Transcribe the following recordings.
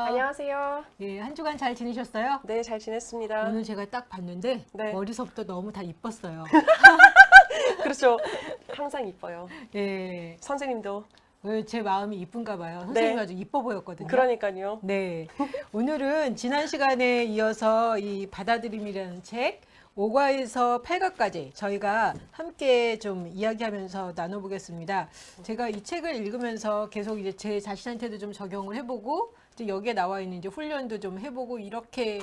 안녕하세요. 예, 한 주간 잘 지내셨어요? 네, 잘 지냈습니다. 오늘 제가 딱 봤는데 네. 머리서부터 너무 다 이뻤어요. 그렇죠. 항상 이뻐요. 예, 선생님도. 제 마음이 이쁜가 봐요. 선생님이 네. 아주 이뻐 보였거든요. 그러니까요. 네, 오늘은 지난 시간에 이어서 이 받아들임이라는 책 5과에서 8과까지 저희가 함께 좀 이야기하면서 나눠보겠습니다. 제가 이 책을 읽으면서 계속 이제 제 자신한테도 좀 적용을 해보고 이제 여기에 나와 있는 이제 훈련도 좀 해보고 이렇게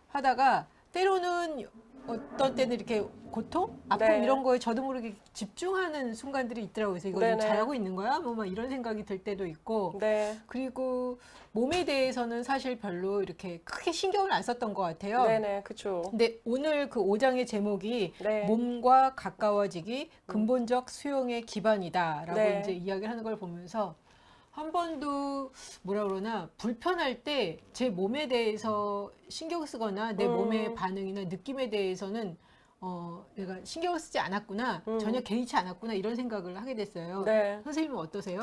하다가 때로는 어떤 때는 이렇게 고통, 아픔 네. 이런 거에 저도 모르게 집중하는 순간들이 있더라고요. 그래서 이거 좀 네네. 잘하고 있는 거야? 뭐 막 이런 생각이 들 때도 있고. 네. 그리고 몸에 대해서는 사실 별로 이렇게 크게 신경을 안 썼던 것 같아요. 네네, 그쵸. 근데 오늘 그 5장의 제목이 네. 몸과 가까워지기 근본적 수용의 기반이다라고 네. 이제 이야기를 하는 걸 보면서 한 번도 뭐라 그러나 불편할 때 제 몸에 대해서 신경 쓰거나 내 몸의 반응이나 느낌에 대해서는 내가 신경을 쓰지 않았구나, 전혀 개의치 않았구나 이런 생각을 하게 됐어요. 네. 선생님은 어떠세요?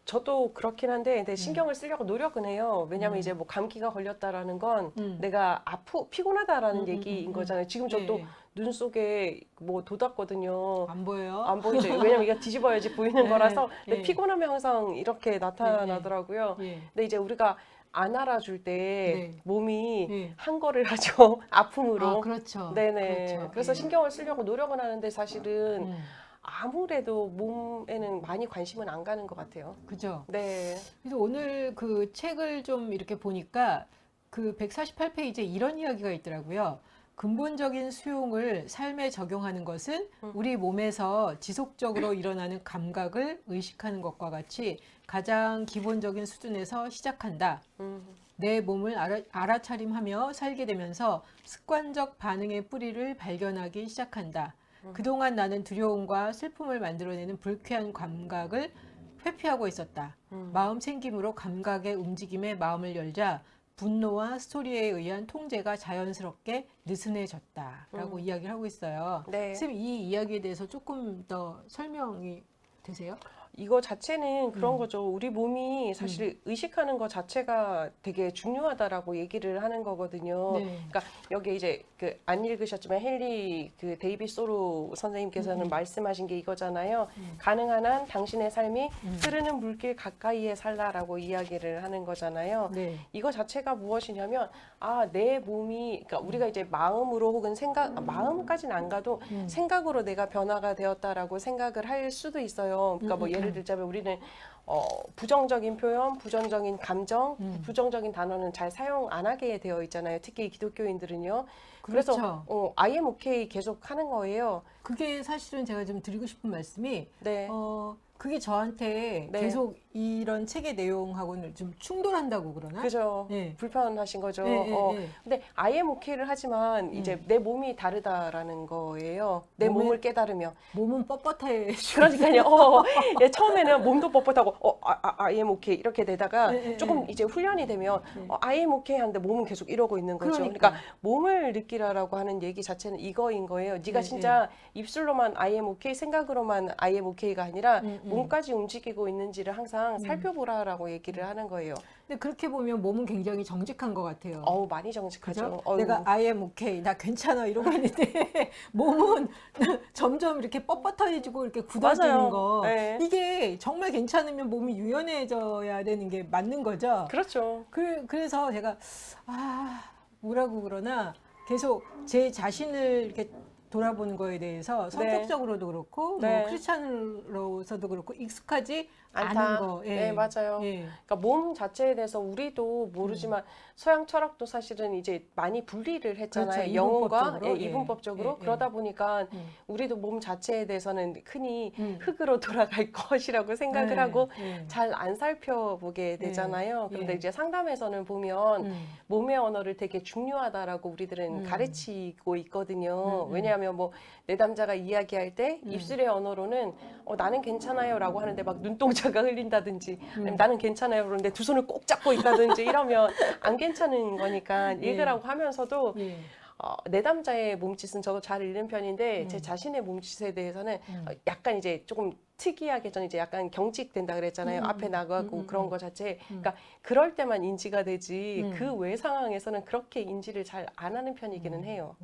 저도 그렇긴 한데, 근데 신경을 쓰려고 노력은 해요. 왜냐면 이제 뭐 감기가 걸렸다라는 건 내가 피곤하다라는 얘기인 거잖아요. 지금 저도 네. 눈 속에 뭐 돋았거든요. 안 보여요? 안 보이죠? 왜냐면 이거 뒤집어야지 보이는 네, 거라서. 근데 네. 피곤하면 항상 이렇게 나타나더라고요. 예. 근데 이제 우리가 안 알아줄 때 네. 몸이 네. 한 거를 하죠. 아픔으로. 아, 그렇죠. 네네. 그렇죠. 그래서 예. 신경을 쓰려고 노력은 하는데 사실은 음, 아무래도 몸에는 많이 관심은 안 가는 것 같아요. 그죠. 네. 그래서 오늘 그 책을 좀 이렇게 보니까 그 148페이지에 이런 이야기가 있더라고요. 근본적인 수용을 삶에 적용하는 것은 우리 몸에서 지속적으로 일어나는 감각을 의식하는 것과 같이 가장 기본적인 수준에서 시작한다. 내 몸을 알아차림하며 살게 되면서 습관적 반응의 뿌리를 발견하기 시작한다. 그동안 나는 두려움과 슬픔을 만들어내는 불쾌한 감각을 회피하고 있었다. 마음 챙김으로 감각의 움직임에 마음을 열자 분노와 스토리에 의한 통제가 자연스럽게 느슨해졌다라고 이야기를 하고 있어요. 네. 선생님 이 이야기에 대해서 조금 더 설명이 되세요? 이거 자체는 그런 거죠. 우리 몸이 사실 의식하는 것 자체가 되게 중요하다라고 얘기를 하는 거거든요. 네. 그러니까 여기 이제 그 안 읽으셨지만 헨리 그 데이빗 소로 선생님께서는 말씀하신 게 이거잖아요. 가능한 한 당신의 삶이 흐르는 물길 가까이에 살라라고 이야기를 하는 거잖아요. 네. 이거 자체가 무엇이냐면 내 몸이 그러니까 우리가 이제 마음으로 혹은 마음까지는 안 가도 생각으로 내가 변화가 되었다라고 생각을 할 수도 있어요. 그러니까 뭐 예를 들자면 우리는 부정적인 표현, 부정적인 감정, 부정적인 단어는 잘 사용 안 하게 되어 있잖아요. 특히 기독교인들은요. 그렇죠. 그래서 I am okay 계속 하는 거예요. 그게 사실은 제가 좀 드리고 싶은 말씀이 네. 그게 저한테 네. 계속 이런 책의 내용하고는 좀 충돌한다고 그러나? 그죠. 네. 불편하신 거죠. 네, 네, 네. 근데 I am okay를 하지만 이제 내 몸이 다르다라는 거예요. 내 몸에- 몸을 깨달으며. 몸은 뻣뻣해. 그러니까요. 예, 처음에는 몸도 뻣뻣하고 I am okay 이렇게 되다가 네, 네, 조금 네. 이제 훈련이 되면 I am okay 하는데 몸은 계속 이러고 있는 거죠. 그러니까. 그러니까 몸을 느끼라라고 하는 얘기 자체는 이거인 거예요. 네가 네, 진짜 입술로만 I am okay 생각으로만 I am okay가 아니라 몸까지 움직이고 있는지를 항상 살펴보라라고 얘기를 하는 거예요. 근데 그렇게 보면 몸은 굉장히 정직한 것 같아요. 많이 정직하죠. 그죠? 어우. 내가 I am okay, 나 괜찮아 이러고 있는데 몸은 점점 이렇게 뻣뻣해지고 이렇게 굳어지는 맞아요. 거. 네. 이게 정말 괜찮으면 몸이 유연해져야 되는 게 맞는 거죠. 그렇죠. 그래서 제가 뭐라고 그러나 계속 제 자신을 이렇게 돌아보는 거에 대해서 성격적으로도 그렇고 네. 뭐 크리스찬으로서도 그렇고 익숙하지 않다. 않은 거. 예. 네, 맞아요. 예. 그러니까 몸 자체에 대해서 우리도 모르지만 서양 철학도 사실은 이제 많이 분리를 했잖아요. 그렇죠. 영혼과 이분법적으로. 예. 이분법적으로. 예. 그러다 보니까 우리도 몸 자체에 대해서는 흔히 음. 흙으로 돌아갈 것이라고 생각을 네. 하고 예. 잘 안 살펴보게 되잖아요. 예. 그런데 예. 이제 상담에서는 보면 몸의 언어를 되게 중요하다라고 우리들은 가르치고 있거든요. 왜냐하면 뭐 내담자가 이야기할 때 입술의 언어로는 나는 괜찮아요라고 하는데 막 눈동자가 흘린다든지 아니면 나는 괜찮아요 그러는데 두 손을 꼭 잡고 있다든지 이러면 안 괜찮은 거니까 읽으라고 하면서도 예. 내담자의 몸짓은 저도 잘 잃는 편인데 제 음. 자신의 몸짓에 대해서는 약간 이제 조금 특이하게 저는 이제 약간 경직된다 그랬잖아요. 앞에 나가고 그런 거 자체. 그러니까 그럴 때만 인지가 되지 그 외 상황에서는 그렇게 인지를 잘 안 하는 편이기는 해요.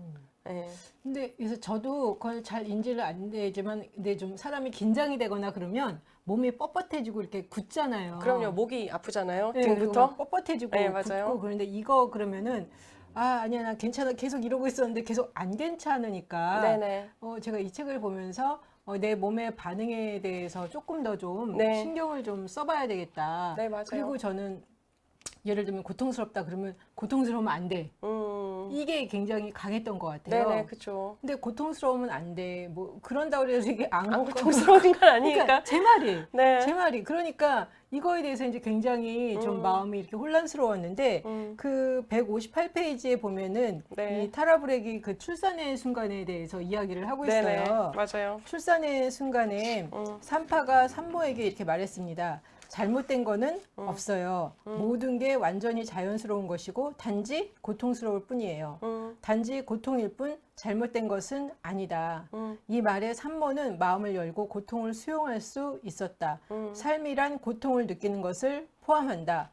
네. 근데 그래서 저도 그걸 잘 인지를 안 되지만 근데 좀 사람이 긴장이 되거나 그러면 몸이 뻣뻣해지고 이렇게 굳잖아요. 그럼요. 목이 아프잖아요. 네, 그리고 등부터. 막 뻣뻣해지고 네, 맞아요. 굳고 그런데 이거 그러면은 아니야 나 괜찮아 계속 이러고 있었는데 계속 안 괜찮으니까 네네. 제가 이 책을 보면서 내 몸의 반응에 대해서 조금 더 좀 네. 신경을 좀 써봐야 되겠다. 네, 맞아요. 그리고 저는 예를 들면 고통스럽다 그러면 고통스러우면 안 돼. 이게 굉장히 강했던 것 같아요. 네네, 그쵸. 근데 고통스러우면 안 돼. 뭐 그런다고 해서 이게 안 고통스러운 건 아니니까. 그러니까 제 말이 네. 제 말이 그러니까 이거에 대해서 이제 굉장히 좀 마음이 이렇게 혼란스러웠는데 그 158페이지에 보면은 네. 이 타라 브렉이 그 출산의 순간에 대해서 이야기를 하고 네네. 있어요. 맞아요. 출산의 순간에 산파가 산모에게 이렇게 말했습니다. 잘못된 거는 없어요. 모든 게 완전히 자연스러운 것이고 단지 고통스러울 뿐이에요. 단지 고통일 뿐 잘못된 것은 아니다. 이 말에 산모는 마음을 열고 고통을 수용할 수 있었다. 삶이란 고통을 느끼는 것을 포함한다.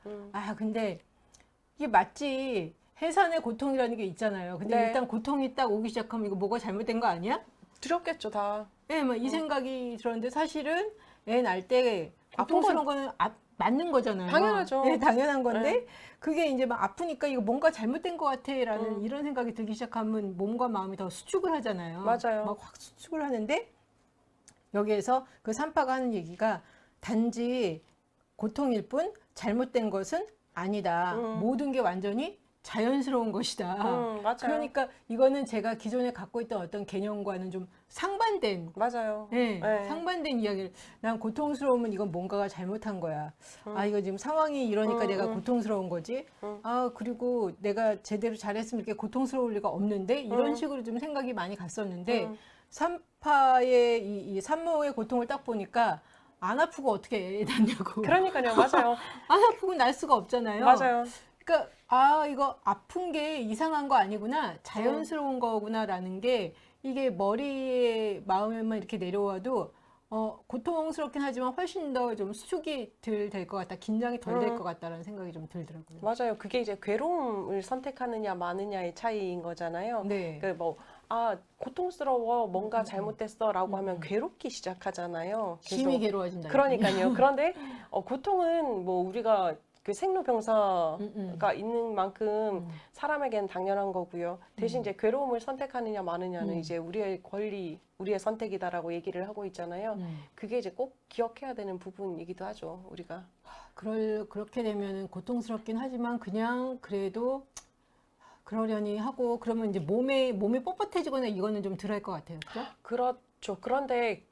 근데 이게 마치 해산의 고통이라는 게 있잖아요. 근데 네. 일단 고통이 딱 오기 시작하면 이거 뭐가 잘못된 거 아니야? 두렵겠죠, 다. 네, 이 생각이 들었는데 사실은 애 낳을 때 고통스러운 거는 맞는 거잖아요. 당연하죠. 네, 당연한 건데 그게 이제 막 아프니까 이거 뭔가 잘못된 것 같아라는 이런 생각이 들기 시작하면 몸과 마음이 더 수축을 하잖아요. 맞아요. 막 확 수축을 하는데 여기에서 그 산파가 하는 얘기가 단지 고통일 뿐 잘못된 것은 아니다. 모든 게 완전히 자연스러운 것이다. 맞아요. 그러니까 이거는 제가 기존에 갖고 있던 어떤 개념과는 좀 상반된 맞아요. 네, 네. 상반된 이야기를 난 고통스러우면 이건 뭔가가 잘못한 거야. 이거 지금 상황이 이러니까 내가 고통스러운 거지. 그리고 내가 제대로 잘했으면 이렇게 고통스러울 리가 없는데 이런 식으로 좀 생각이 많이 갔었는데 산파의 이 산모의 고통을 딱 보니까 안 아프고 어떻게 애 낳냐고. 그러니까요, 맞아요. 안 아프고 날 수가 없잖아요. 맞아요. 그러니까 이거 아픈 게 이상한 거 아니구나, 자연스러운 거구나라는 게 이게 머리에 마음에만 이렇게 내려와도 고통스럽긴 하지만 훨씬 더 좀 수축이 덜 될 것 같다, 긴장이 덜 될 것 같다라는 생각이 좀 들더라고요. 맞아요. 그게 이제 괴로움을 선택하느냐 마느냐의 차이인 거잖아요. 네. 고통스러워, 뭔가 잘못됐어라고 하면 괴롭기 시작하잖아요. 심히 괴로워진다. 그러니까요. 그런데 고통은 뭐 우리가 그 생로병사가 있는 만큼 사람에게는 당연한 거고요. 대신 이제 괴로움을 선택하느냐 마느냐는 이제 우리의 권리, 우리의 선택이다라고 얘기를 하고 있잖아요. 그게 이제 꼭 기억해야 되는 부분이기도 하죠, 우리가. 그렇게 되면 고통스럽긴 하지만 그냥 그래도 그러려니 하고 그러면 이제 몸이 뻣뻣해지거나 이거는 좀 덜할 것 같아요. 그죠? 그렇죠. 그런데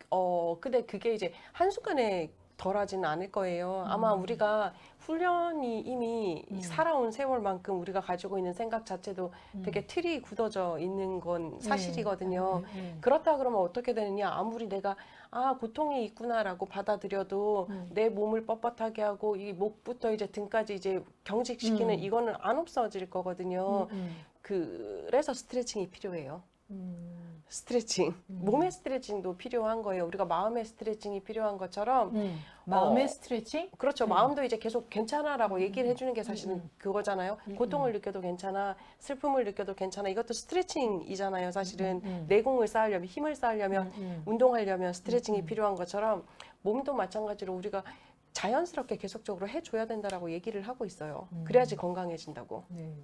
근데 그게 이제 한순간에 덜하지는 않을 거예요. 아마 우리가 훈련이 이미 살아온 세월만큼 우리가 가지고 있는 생각 자체도 되게 틀이 굳어져 있는 건 사실이거든요. 그렇다 그러면 어떻게 되느냐? 아무리 내가 고통이 있구나라고 받아들여도 내 몸을 뻣뻣하게 하고 이 목부터 이제 등까지 이제 경직시키는 이거는 안 없어질 거거든요. 그래서 스트레칭이 필요해요. 스트레칭, 몸의 스트레칭도 필요한 거예요. 우리가 마음의 스트레칭이 필요한 것처럼 마음의 스트레칭? 그렇죠. 마음도 이제 계속 괜찮아라고 얘기를 해주는 게 사실은 그거잖아요. 고통을 느껴도 괜찮아, 슬픔을 느껴도 괜찮아. 이것도 스트레칭이잖아요. 사실은 내공을 쌓으려면, 힘을 쌓으려면, 운동하려면 스트레칭이 필요한 것처럼 몸도 마찬가지로 우리가 자연스럽게 계속적으로 해줘야 된다라고 얘기를 하고 있어요. 그래야지 건강해진다고. 네.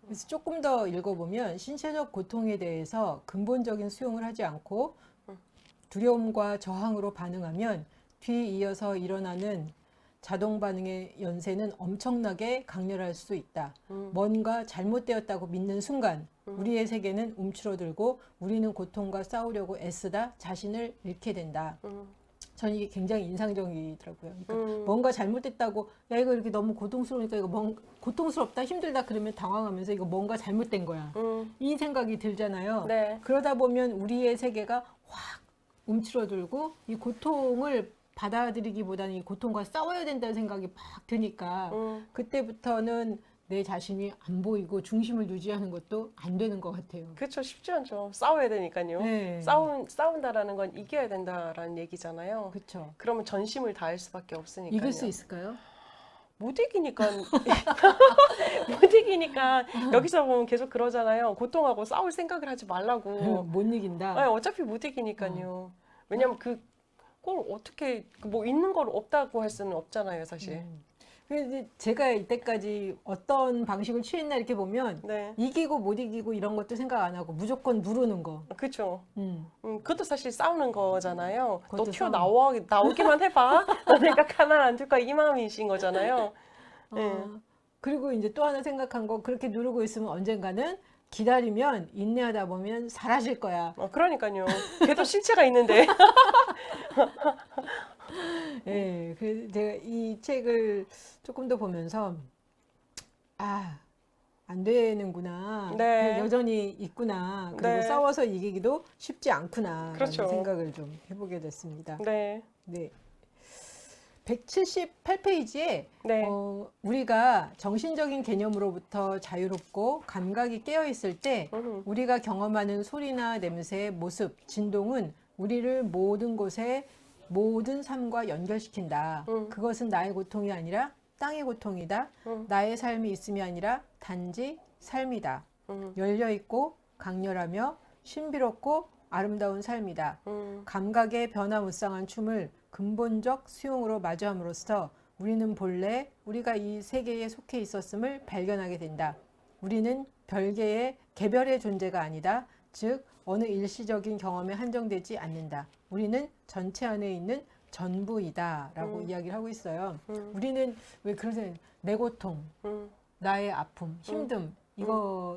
그래서 조금 더 읽어보면 신체적 고통에 대해서 근본적인 수용을 하지 않고 두려움과 저항으로 반응하면 뒤이어서 일어나는 자동 반응의 연쇄는 엄청나게 강렬할 수 있다. 뭔가 잘못되었다고 믿는 순간 우리의 세계는 움츠러들고 우리는 고통과 싸우려고 애쓰다 자신을 잃게 된다. 저는 이게 굉장히 인상적이더라고요. 그러니까 뭔가 잘못됐다고, 야 이거 이렇게 너무 고통스러우니까 이거 고통스럽다, 힘들다 그러면 당황하면서 이거 뭔가 잘못된 거야. 이 생각이 들잖아요. 네. 그러다 보면 우리의 세계가 확 움츠러들고 이 고통을 받아들이기보다는 이 고통과 싸워야 된다는 생각이 막 드니까 그때부터는 내 자신이 안 보이고 중심을 유지하는 것도 안 되는 것 같아요. 그렇죠. 쉽지 않죠. 싸워야 되니까요. 네. 싸운다라는 건 이겨야 된다라는 얘기잖아요. 그렇죠. 그러면 전심을 다할 수밖에 없으니까요. 이길 수 있을까요? 못 이기니까 못 이기니까 여기서 보면 계속 그러잖아요. 고통하고 싸울 생각을 하지 말라고. 못 이긴다. 네, 어차피 못 이기니까요. 왜냐면 그걸 어떻게 뭐 있는 걸 없다고 할 수는 없잖아요, 사실. 근데 제가 이때까지 어떤 방식을 취했나 이렇게 보면 네, 이기고 못 이기고 이런 것도 생각 안 하고 무조건 누르는 거. 그렇죠. 음. 그것도 사실 싸우는 거잖아요. 너 그것도 나오기만 해봐. 너 내가 가만 안 둘 거야 이 마음이신 거잖아요. 네. 그리고 이제 또 하나 생각한 거 그렇게 누르고 있으면 언젠가는 기다리면 인내하다 보면 사라질 거야. 그러니까요. 걔도 실체가 있는데. 예, 그래서 제가 이 책을 조금 더 보면서 안 되는구나. 네. 여전히 있구나. 그리고 네. 싸워서 이기기도 쉽지 않구나. 그렇죠. 라는 생각을 좀 해보게 됐습니다. 네. 네. 178페이지에 네. 우리가 정신적인 개념으로부터 자유롭고 감각이 깨어 있을 때 우리가 경험하는 소리나 냄새, 모습, 진동은 우리를 모든 곳에 모든 삶과 연결시킨다. 그것은 나의 고통이 아니라 땅의 고통이다. 나의 삶이 있음이 아니라 단지 삶이다. 열려있고 강렬하며 신비롭고 아름다운 삶이다. 감각의 변화무쌍한 춤을 근본적 수용으로 마주함으로써 우리는 본래 우리가 이 세계에 속해 있었음을 발견하게 된다. 우리는 별개의 개별의 존재가 아니다. 즉 어느 일시적인 경험에 한정되지 않는다. 우리는 전체 안에 있는 전부이다 라고 이야기를 하고 있어요. 우리는 왜 그러세요? 내 고통, 나의 아픔, 힘듦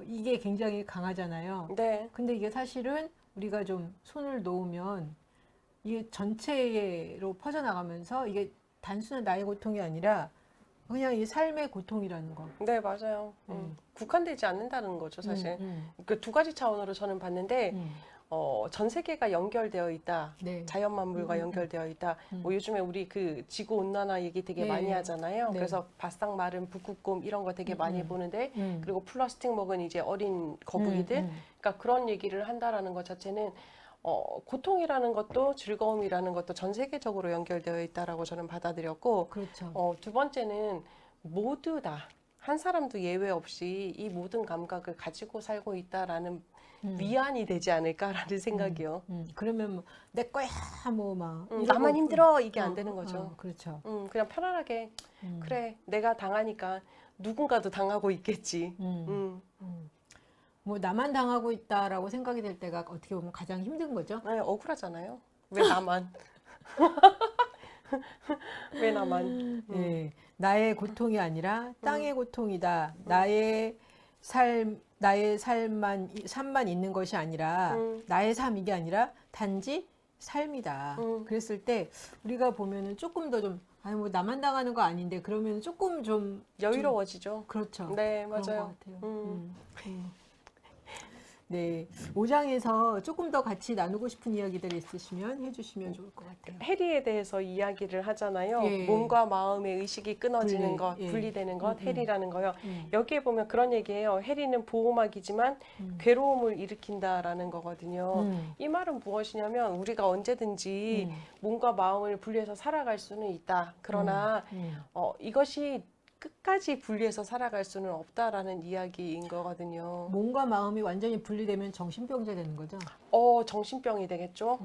이게 굉장히 강하잖아요. 네. 근데 이게 사실은 우리가 좀 손을 놓으면 이게 전체로 퍼져나가면서 이게 단순한 나의 고통이 아니라 그냥 이 삶의 고통이라는 거. 네, 맞아요. 국한되지 않는다는 거죠, 사실. 그 두 가지 차원으로 저는 봤는데, 전 세계가 연결되어 있다. 네. 자연만물과 연결되어 있다. 뭐 요즘에 우리 그 지구 온난화 얘기 되게 네. 많이 하잖아요. 네. 그래서 바싹 마른 북극곰 이런 거 되게 많이 보는데, 그리고 플라스틱 먹은 이제 어린 거북이들, 그러니까 그런 얘기를 한다라는 것 자체는 고통이라는 것도 즐거움이라는 것도 전 세계적으로 연결되어 있다라고 저는 받아들였고, 그렇죠. 두 번째는 모두 다 한 사람도 예외 없이 이 모든 감각을 가지고 살고 있다라는 위안이 되지 않을까라는 생각이요. 그러면 뭐 내 거야 뭐 막 나만 힘들어 이게 안 되는 거죠. 그렇죠. 그냥 편안하게 그래 내가 당하니까 누군가도 당하고 있겠지. 뭐 나만 당하고 있다라고 생각이 될 때가 어떻게 보면 가장 힘든 거죠. 네, 억울하잖아요. 왜 나만? 왜 나만? 네, 나의 고통이 아니라 땅의 고통이다. 나의 삶만 있는 것이 아니라 나의 삶 이게 아니라 단지 삶이다. 그랬을 때 우리가 보면은 조금 더 좀 아니 뭐 나만 당하는 거 아닌데 그러면 조금 좀 여유로워지죠. 그렇죠. 네, 그런 맞아요. 것 같아요. 네, 5장에서 조금 더 같이 나누고 싶은 이야기들이 있으시면 해주시면 좋을 것 같아요. 해리에 대해서 이야기를 하잖아요. 예. 몸과 마음의 의식이 끊어지는 분리, 것, 예. 분리되는 것, 해리라는 거요. 음. 여기에 보면 그런 얘기예요. 해리는 보호막이지만 괴로움을 일으킨다라는 거거든요. 이 말은 무엇이냐면 우리가 언제든지 몸과 마음을 분리해서 살아갈 수는 있다. 그러나 이것이 끝까지 분리해서 살아갈 수는 없다라는 이야기인 거거든요. 몸과 마음이 완전히 분리되면 정신병자 되는 거죠. 정신병이 되겠죠.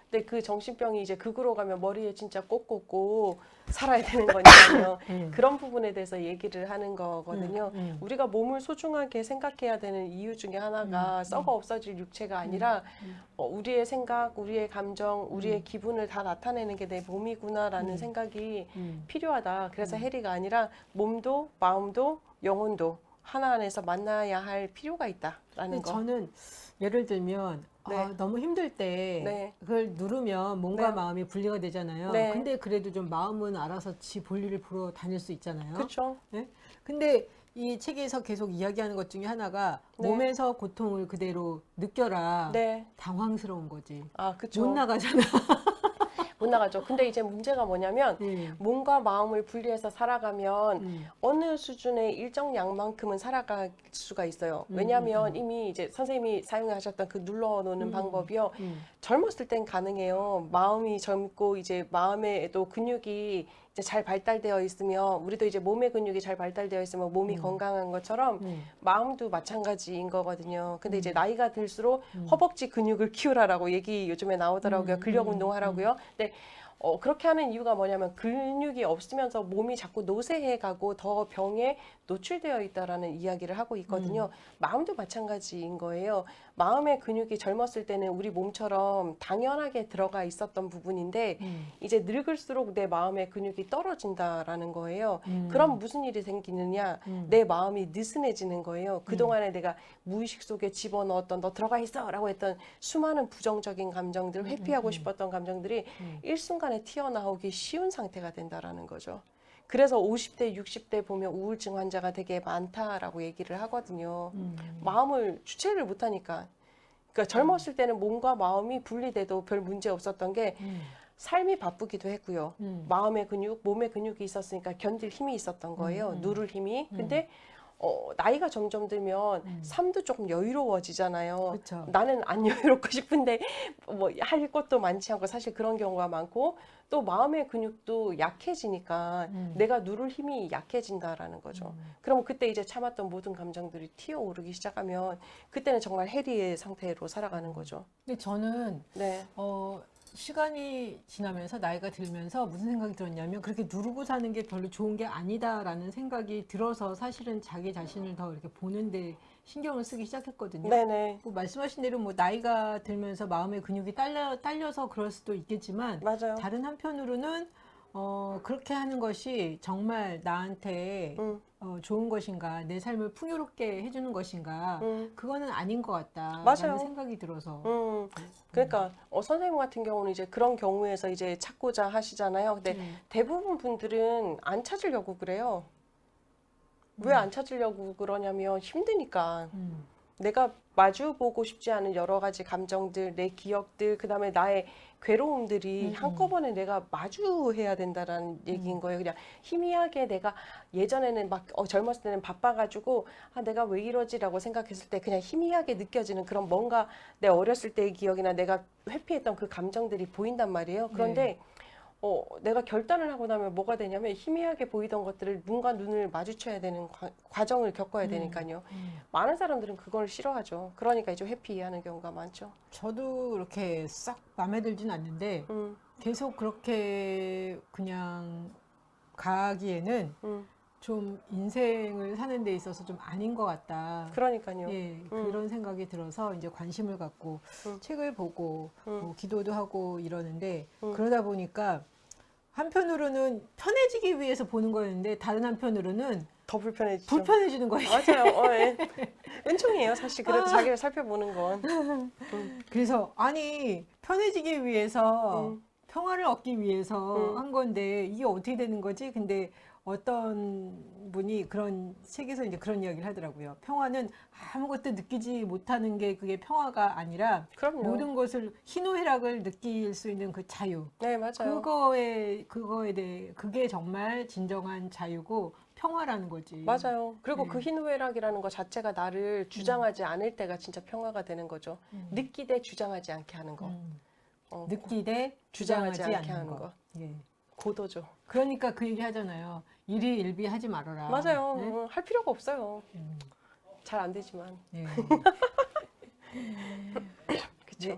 근데 그 정신병이 이제 극으로 가면 머리에 진짜 꼭 꽂고 살아야 되는 거니까요. 그런 부분에 대해서 얘기를 하는 거거든요. 우리가 몸을 소중하게 생각해야 되는 이유 중에 하나가 썩어 없어질 육체가 아니라 우리의 생각, 우리의 감정, 우리의 기분을 다 나타내는 게 내 몸이구나라는 생각이 필요하다. 그래서 해리가 아니라 몸도 마음도 영혼도 하나 안에서 만나야 할 필요가 있다라는 거. 저는 예를 들면 네. 너무 힘들 때 네. 그걸 누르면 몸과 네. 마음이 분리가 되잖아요. 네. 근데 그래도 좀 마음은 알아서 지 볼일을 보러 다닐 수 있잖아요. 그렇죠. 네? 근데 이 책에서 계속 이야기하는 것 중에 하나가 네. 몸에서 고통을 그대로 느껴라. 네. 당황스러운 거지. 그렇죠. 못 나가잖아. 못 나가죠. 근데 이제 문제가 뭐냐면 몸과 마음을 분리해서 살아가면 어느 수준의 일정 양만큼은 살아갈 수가 있어요. 왜냐하면 이미 이제 선생님이 사용하셨던 그 눌러놓는 방법이요. 젊었을 땐 가능해요. 마음이 젊고 이제 마음에도 근육이 이제 잘 발달되어 있으면 우리도 이제 몸의 근육이 잘 발달되어 있으면 몸이 건강한 것처럼 마음도 마찬가지인 거거든요. 근데 이제 나이가 들수록 허벅지 근육을 키우라라고 얘기 요즘에 나오더라고요. 근력 운동하라고요. 근데 그렇게 하는 이유가 뭐냐면 근육이 없으면서 몸이 자꾸 노쇠해 가고 더 병에 노출되어 있다라는 이야기를 하고 있거든요. 마음도 마찬가지인 거예요. 마음의 근육이 젊었을 때는 우리 몸처럼 당연하게 들어가 있었던 부분인데 이제 늙을수록 내 마음의 근육이 떨어진다라는 거예요. 그럼 무슨 일이 생기느냐? 내 마음이 느슨해지는 거예요. 그동안에 내가 무의식 속에 집어넣었던 너 들어가 있어 라고 했던 수많은 부정적인 감정들, 회피하고 싶었던 감정들이 일순간에 튀어나오기 쉬운 상태가 된다라는 거죠. 그래서 50대, 60대 보면 우울증 환자가 되게 많다라고 얘기를 하거든요. 마음을 주체를 못하니까. 그러니까 젊었을 때는 몸과 마음이 분리돼도 별 문제 없었던 게 삶이 바쁘기도 했고요. 마음의 근육, 몸의 근육이 있었으니까 견딜 힘이 있었던 거예요. 누를 힘이. 근데 나이가 점점 들면 삶도 조금 여유로워지잖아요. 그쵸. 나는 안 여유롭고 싶은데 뭐 할 것도 많지 않고 사실 그런 경우가 많고 또 마음의 근육도 약해지니까 내가 누를 힘이 약해진다라는 거죠. 그럼 그때 이제 참았던 모든 감정들이 튀어오르기 시작하면 그때는 정말 해리의 상태로 살아가는 거죠. 근데 저는 네. 시간이 지나면서 나이가 들면서 무슨 생각이 들었냐면 그렇게 누르고 사는 게 별로 좋은 게 아니다라는 생각이 들어서 사실은 자기 자신을 더 이렇게 보는데 신경을 쓰기 시작했거든요. 네네. 뭐 말씀하신 대로 뭐 나이가 들면서 마음의 근육이 딸려서 그럴 수도 있겠지만 맞아요. 다른 한편으로는 그렇게 하는 것이 정말 나한테 좋은 것인가, 내 삶을 풍요롭게 해주는 것인가, 그거는 아닌 것 같다라는 맞아요. 생각이 들어서. 그러니까 선생님 같은 경우는 이제 그런 경우에서 이제 찾고자 하시잖아요. 근데 대부분 분들은 안 찾으려고 그래요. 왜 안 찾으려고 그러냐면 힘드니까. 내가 마주보고 싶지 않은 여러 가지 감정들, 내 기억들, 그다음에 나의 괴로움들이 한꺼번에 내가 마주해야 된다라는 얘기인 거예요. 그냥 희미하게 내가 예전에는 막 젊었을 때는 바빠가지고 내가 왜 이러지라고 생각했을 때 그냥 희미하게 느껴지는 그런 뭔가 내 어렸을 때의 기억이나 내가 회피했던 그 감정들이 보인단 말이에요. 그런데 내가 결단을 하고 나면 뭐가 되냐면 희미하게 보이던 것들을 눈과 눈을 마주쳐야 되는 과정을 겪어야 되니까요. 많은 사람들은 그걸 싫어하죠. 그러니까 이제 회피하는 경우가 많죠. 저도 이렇게 싹 마음에 들진 않는데 계속 그렇게 그냥 가기에는 좀 인생을 사는 데 있어서 좀 아닌 것 같다. 그러니까요. 예, 그런 생각이 들어서 이제 관심을 갖고 책을 보고 뭐 기도도 하고 이러는데 그러다 보니까 한편으로는 편해지기 위해서 보는 거였는데 다른 한편으로는 더 불편해지죠. 불편해지는 거예요. 맞아요. 예. 은총이에요. 사실 그래도 자기를 살펴보는 건. 그래서 아니 편해지기 위해서 평화를 얻기 위해서 한 건데 이게 어떻게 되는 거지? 근데 어떤 분이 그런 책에서 이제 그런 이야기를 하더라고요. 평화는 아무것도 느끼지 못하는 게 그게 평화가 아니라 그럼요. 모든 것을 희노애락을 느낄 수 있는 그 자유. 네, 맞아요. 그거에 대해 그게 정말 진정한 자유고 평화라는 거지. 맞아요. 그리고 네. 그 희노애락이라는 것 자체가 나를 주장하지 않을 때가 진짜 평화가 되는 거죠. 느끼되 주장하지 않게 하는 거. 느끼되 주장하지 않는 거. 예. 고도죠. 그러니까 그 얘기 하잖아요. 일희일비 하지 말아라. 맞아요. 네? 할 필요가 없어요. 잘 안 되지만. 예. 그렇죠.